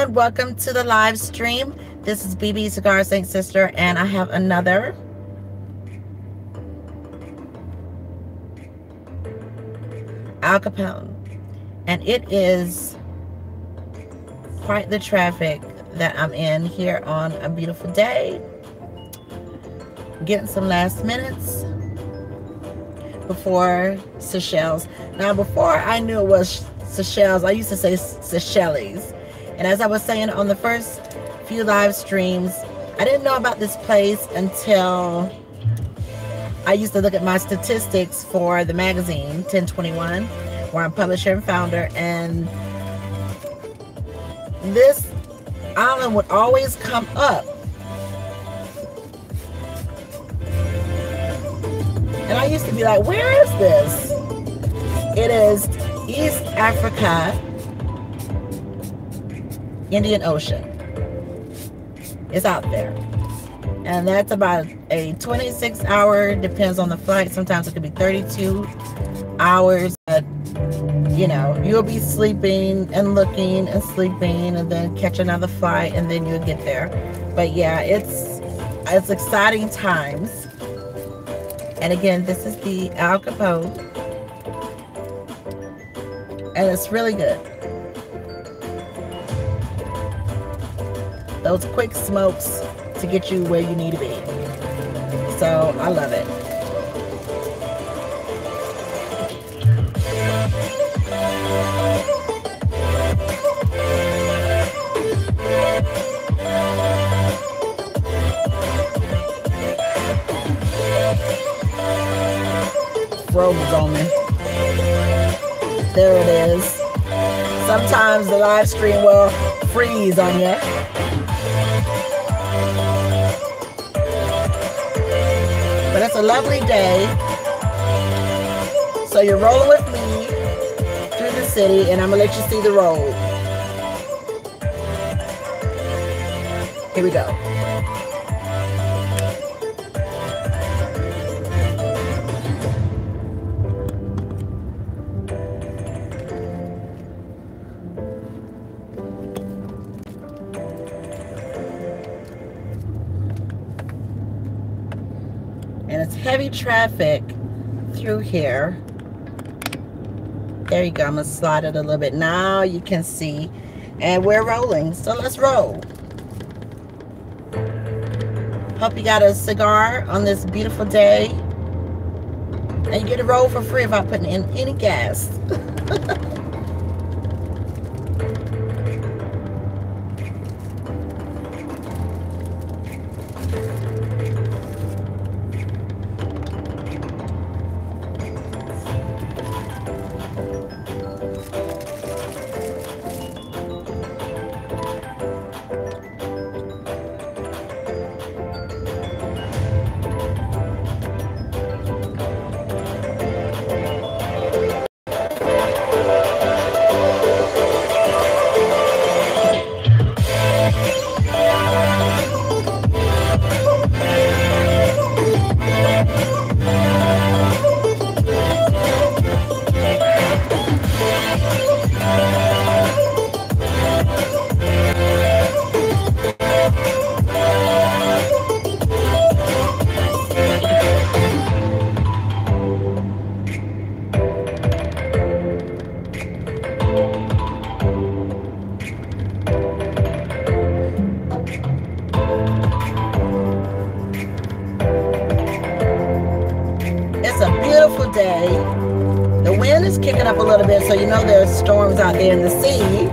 everyone, welcome to the live stream. This is Bebe Cigar Saint Sister, and I have another Al Capone, and it is quite the traffic that I'm in here on a beautiful day. Getting some last minutes before Seychelles. Now, before I knew it was Seychelles, I used to say Seychelles. And as I was saying on the first few live streams, I didn't know about this place until I used to look at my statistics for the magazine 1021, where I'm publisher and founder, and this island would always come up. And I used to be like, where is this? It is East Africa, Indian Ocean. It's out there. And that's about a 26-hour, depends on the flight. Sometimes it could be 32 hours. But, you know, you'll be sleeping and looking and sleeping and then catch another flight and then you'll get there. But yeah, it's exciting times. And again, this is the Al Capone. And it's really good. Those quick smokes to get you where you need to be. So I love it. Froze on me. There it is. Sometimes the live stream will freeze on you. But it's a lovely day. So you're rolling with me through the city, and I'm gonna let you see the road. Here we go. And it's heavy traffic through here. There you go. I'm gonna slide it a little bit. Now you can see. And we're rolling. So let's roll. Hope you got a cigar on this beautiful day. And you get to roll for free without putting in any gas. Day. The wind is kicking up a little bit, so you know there's storms out there in the sea.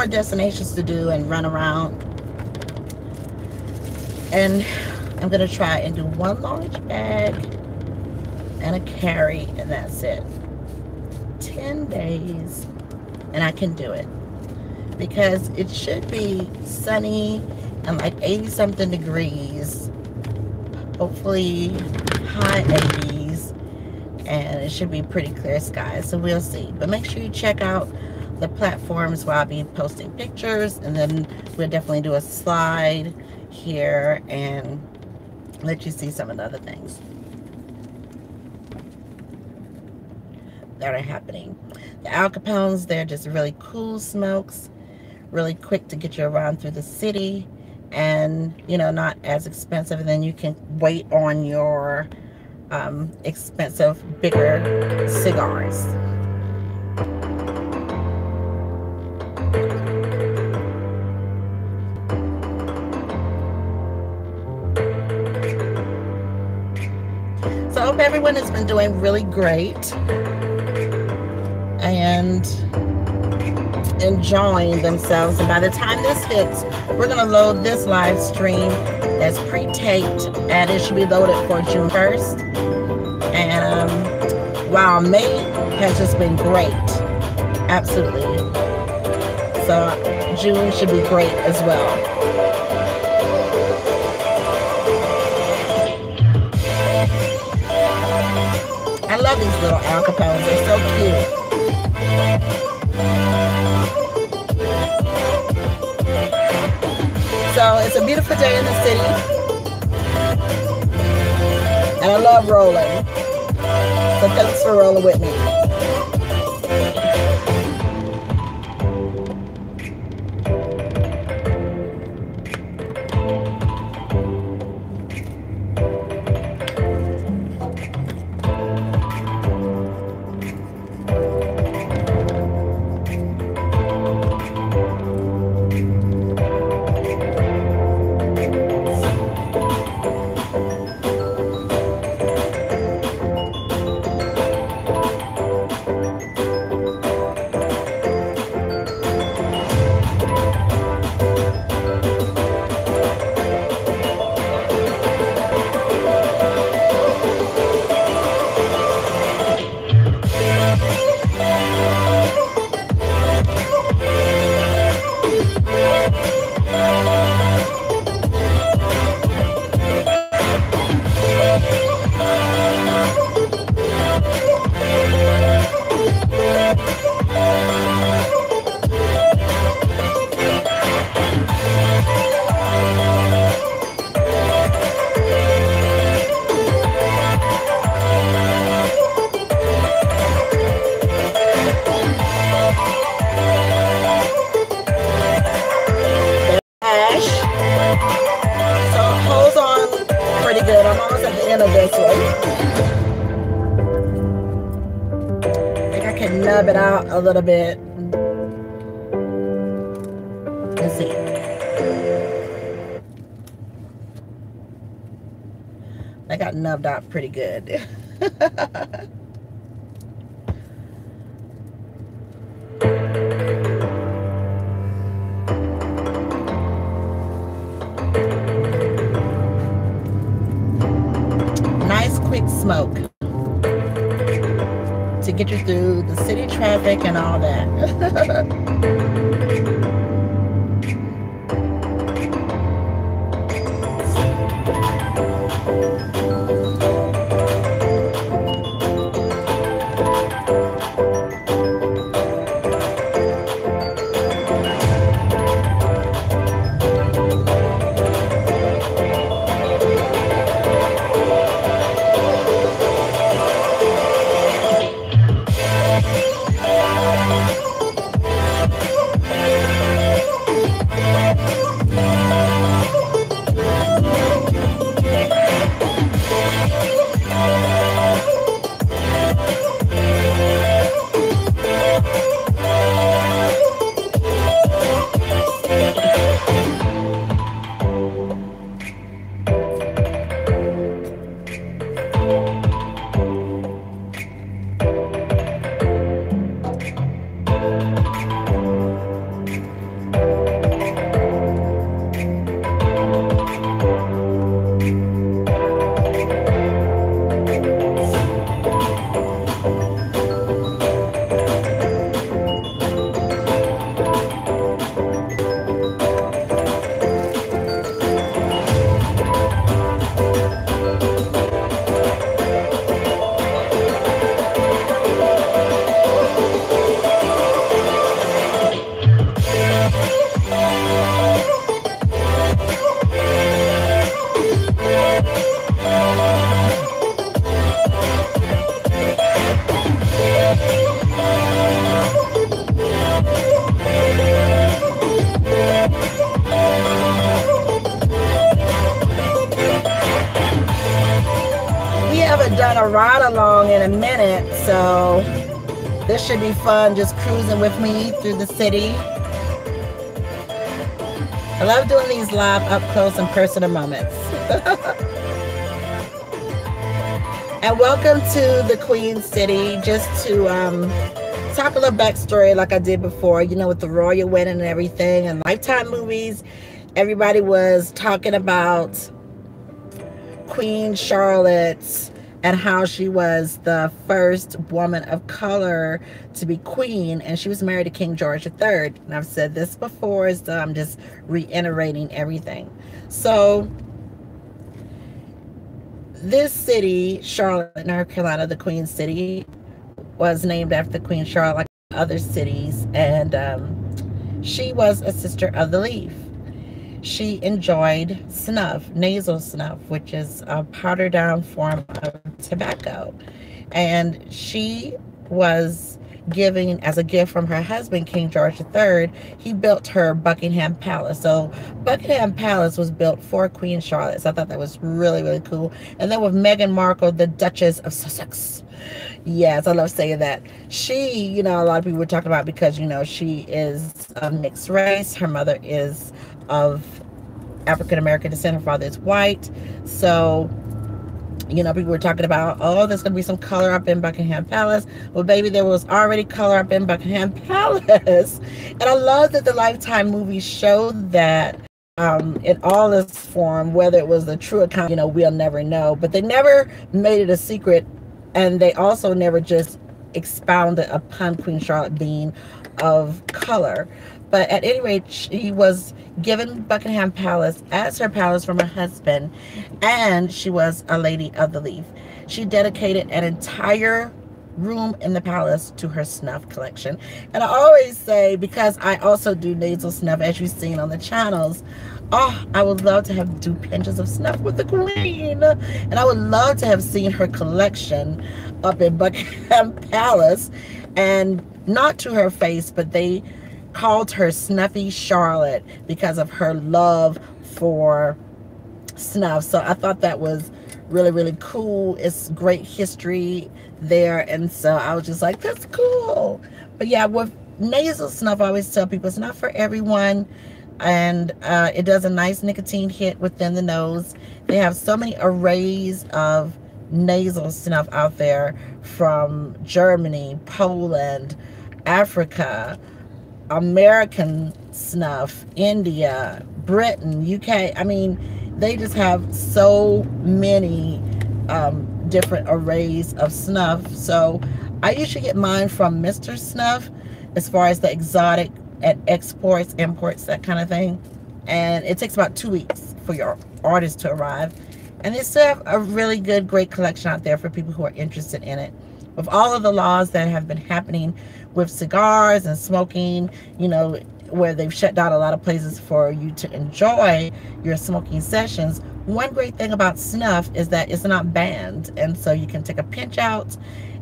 more destinations to do and run around. And I'm gonna try and do one large bag and a carry, and that's it. 10 days, and I can do it because it should be sunny and like 80 something degrees, hopefully high 80s, and it should be pretty clear skies, so we'll see. But make sure you check out the platforms where I'll be posting pictures, and then we'll definitely do a slide here and let you see some of the other things that are happening. The Al Capones, they're just really cool smokes, really quick to get you around through the city, and you know, not as expensive, and then you can wait on your expensive bigger cigars. So I hope everyone has been doing really great and enjoying themselves. And by the time this hits, we're going to load this live stream that's pre-taped, and it should be loaded for June 1st. And wow, May has just been great. Absolutely. So June should be great as well. I love these little Al Capones. They're so cute. So it's a beautiful day in the city, and I love rolling. So thanks for rolling with me. It out a little bit. Let's see. I got nubbed out pretty good. Nice quick smoke to get you through the city traffic and all that. haven't done a ride along in a minute, so this should be fun, just cruising with me through the city. I love doing these live up close and personal moments. And welcome to the Queen City. Just to talk a little backstory like I did before, you know, with the royal wedding and everything and Lifetime movies. Everybody was talking about Queen Charlotte and how she was the first woman of color to be queen, and she was married to King George III. And I've said this before, so I'm just reiterating everything. So this city, Charlotte, North Carolina, the Queen City, was named after Queen Charlotte like other cities, and she was a sister of the leaf. She enjoyed snuff, nasal snuff, which is a powdered down form of tobacco. And she was giving, as a gift from her husband, King George III, he built her Buckingham Palace. So Buckingham Palace was built for Queen Charlotte. So I thought that was really, really cool. And then with Meghan Markle, the Duchess of Sussex. Yes, I love saying that. She, you know, a lot of people were talking about because, you know, she is of mixed race. Her mother is of African-American descent. Her father is white. So, you know, people were talking about, oh, there's going to be some color up in Buckingham Palace. Well, baby, there was already color up in Buckingham Palace. And I love that the Lifetime movies showed that in all its form, whether it was the true account, you know, we'll never know. But they never made it a secret. And they also never just expounded upon Queen Charlotte being of color. But at any rate, she was given Buckingham Palace as her palace from her husband, and she was a lady of the leaf. She dedicated an entire room in the palace to her snuff collection. And I always say, because I also do nasal snuff, as you've seen on the channels, oh, I would love to do pinches of snuff with the Queen. And I would love to have seen her collection up in Buckingham Palace, and not to her face, but they called her Snuffy Charlotte because of her love for snuff. So I thought that was really, really cool. It's great history there, and so I was just like, that's cool. But yeah, with nasal snuff, I always tell people it's not for everyone, and it does a nice nicotine hit within the nose. They have so many arrays of nasal snuff out there from Germany, Poland, Africa, American snuff, India, Britain, UK. I mean, they just have so many different arrays of snuff. So I usually get mine from Mr. Snuff, as far as the exotic and exports, imports, that kind of thing. And it takes about 2 weeks for your orders to arrive. And they still have a really good, great collection out there for people who are interested in it. With all of the laws that have been happening with cigars and smoking, you know, where they've shut down a lot of places for you to enjoy your smoking sessions, one great thing about snuff is that it's not banned, and so you can take a pinch out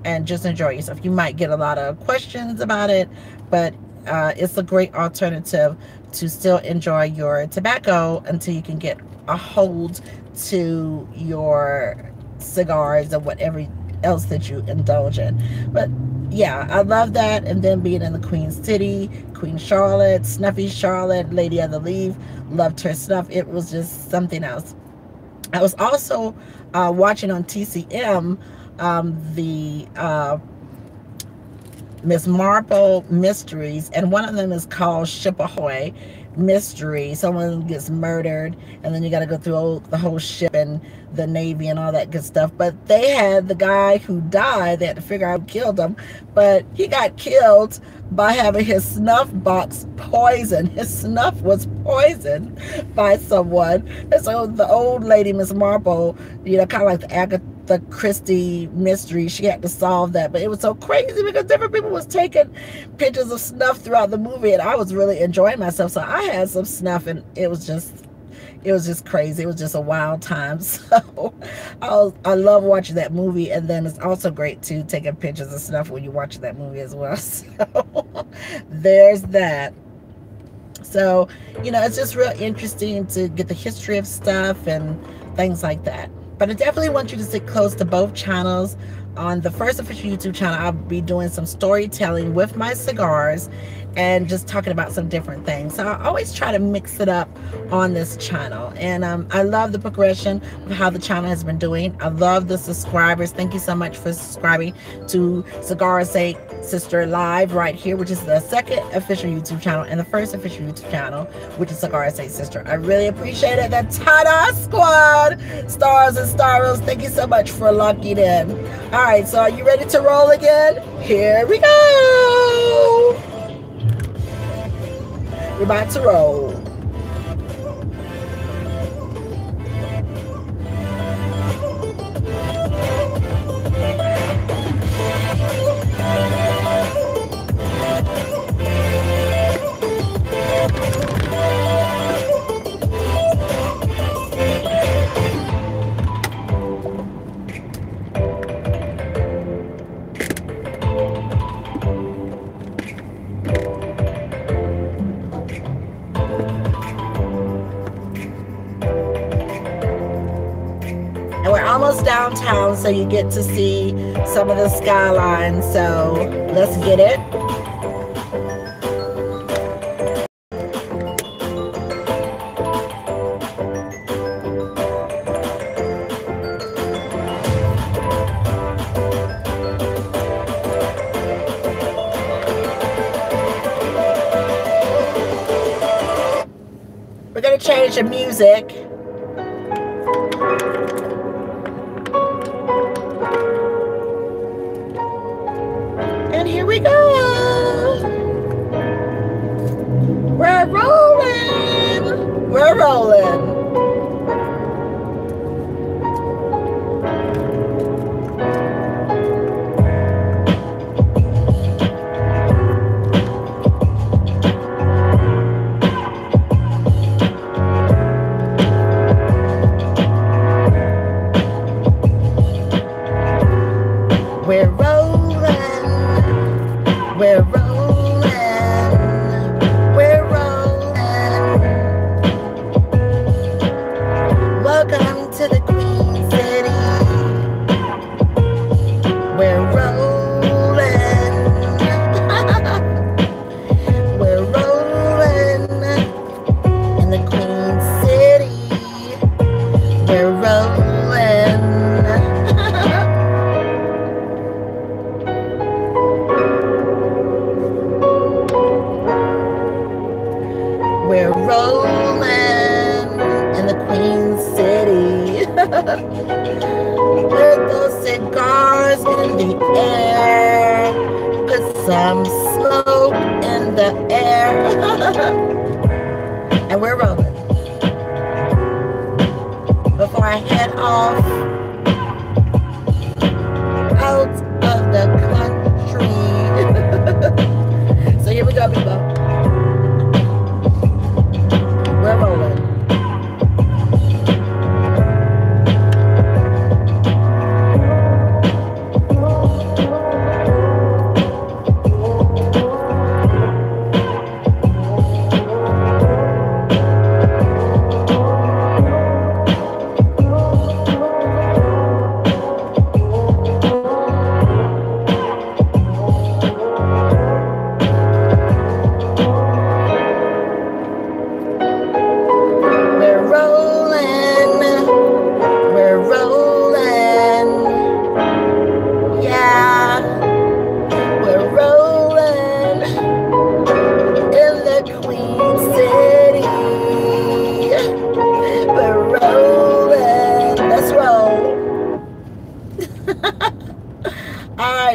and just enjoy yourself. You might get a lot of questions about it, but it's a great alternative to still enjoy your tobacco until you can get a hold to your cigars or whatever else that you indulge in. But yeah, I love that. And then being in the Queen City, Queen Charlotte, Snuffy Charlotte, Lady of the Leaf, loved her snuff. It was just something else. I was also watching on TCM the Miss Marple mysteries, and one of them is called Ship Ahoy Mystery. Someone gets murdered, and then you got to go through the whole ship and the Navy and all that good stuff. But they had the guy who died, they had to figure out who killed him, but he got killed by having his snuff box poisoned. His snuff was poisoned by someone. And so the old lady, Miss Marple, you know, kind of like the Agatha Christie mystery, she had to solve that. But it was so crazy because different people was taking pictures of snuff throughout the movie, and I was really enjoying myself. So I had some snuff, and it was just crazy. It was just a wild time. So I love watching that movie, and then it's also great to taking pictures of snuff when you're watching that movie as well. So there's that. So, you know, it's just real interesting to get the history of stuff and things like that. But I definitely want you to sit close to both channels. On the first official YouTube channel, I'll be doing some storytelling with my cigars and just talking about some different things. So I always try to mix it up on this channel. And I love the progression of how the channel has been doing. I love the subscribers. Thank you so much for subscribing to Cigars Say Sister Live right here, which is the second official YouTube channel and the first official YouTube channel, which is Cigars Say Sister. I really appreciate it. The TAHDAH squad, Starros and Starros, thank you so much for locking in. All right, so are you ready to roll again? Here we go. We're about to roll. Almost downtown, so you get to see some of the skyline. So let's get it. We're gonna change the music. Here we go. We're rolling. We're rolling. We're rolling. We're rolling, we're rolling. Welcome to the Queen City. We're rolling. We're rolling in the Queen City. We're rolling. We're rolling in the Queen City. With those cigars in the air. Put some smoke in the air. And we're rolling. Before I head off out of the country. So here we go, people. We're rolling.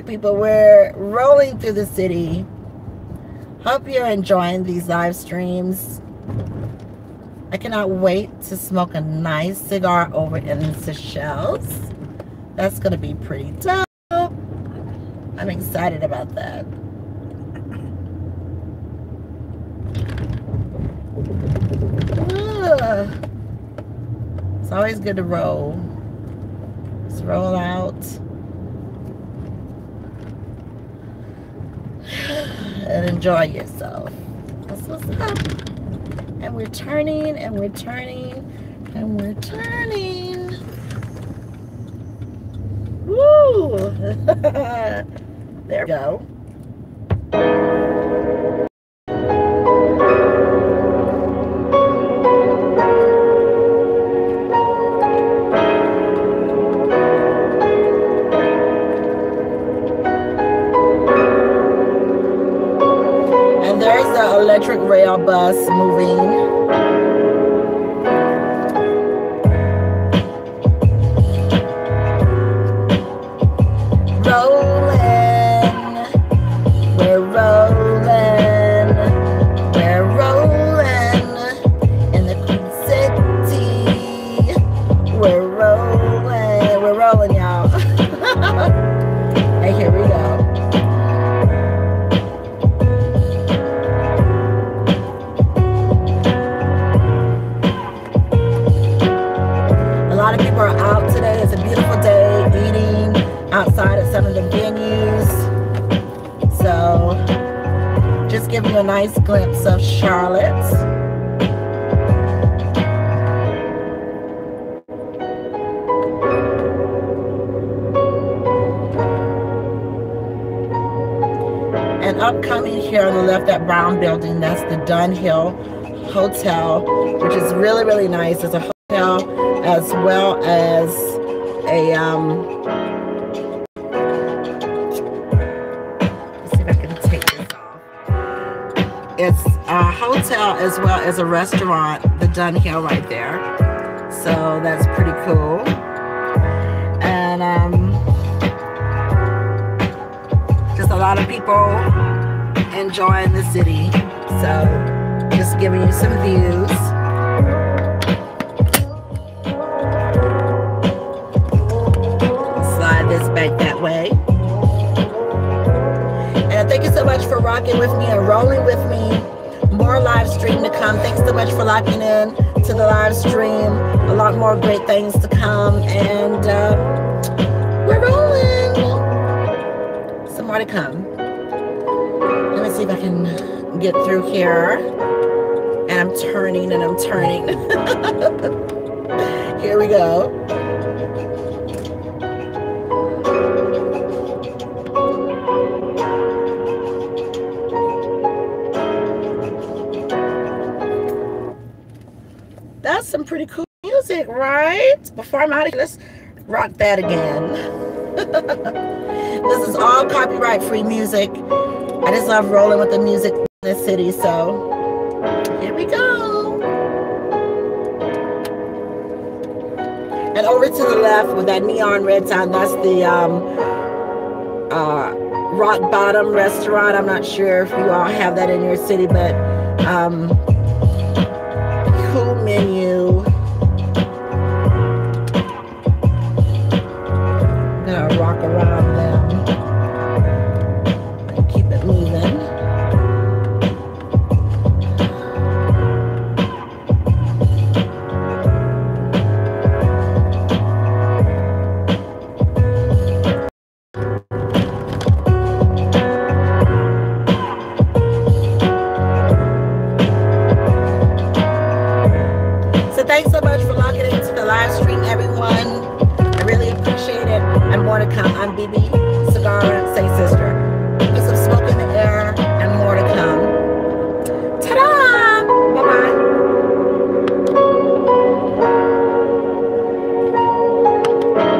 People, we're rolling through the city. Hope you're enjoying these live streams. I cannot wait to smoke a nice cigar over in Seychelles. That's gonna be pretty dope. I'm excited about that. It's always good to roll. Let's roll out. And enjoy yourself. That's what's up. And we're turning, and we're turning, and we're turning. There we go. And there's the electric rail bus moving. Outside at some of the venues, so just giving you a nice glimpse of Charlotte. And upcoming here on the left, that brown building, that's the Dunhill Hotel, which is really, really nice. It's a hotel as well as a it's a hotel as well as a restaurant, the Dunhill right there. So that's pretty cool. And just a lot of people enjoying the city. So just giving you some views. Slide this back that way. Thank you so much for rocking with me and rolling with me. More live stream to come. Thanks so much for locking in to the live stream. A lot more great things to come. And we're rolling. Some more to come. Let me see if I can get through here. And I'm turning and I'm turning. Here we go. That's some pretty cool music, right? Before I'm out of here, let's rock that again. This is all copyright free music. I just love rolling with the music in this city, so here we go. And over to the left with that neon red sign, that's the Rock Bottom restaurant. I'm not sure if you all have that in your city, but cool menu. I'm gonna rock around them and keep it moving. Thanks so much for logging into the live stream, everyone. I really appreciate it. And more to come. I'm Bebe.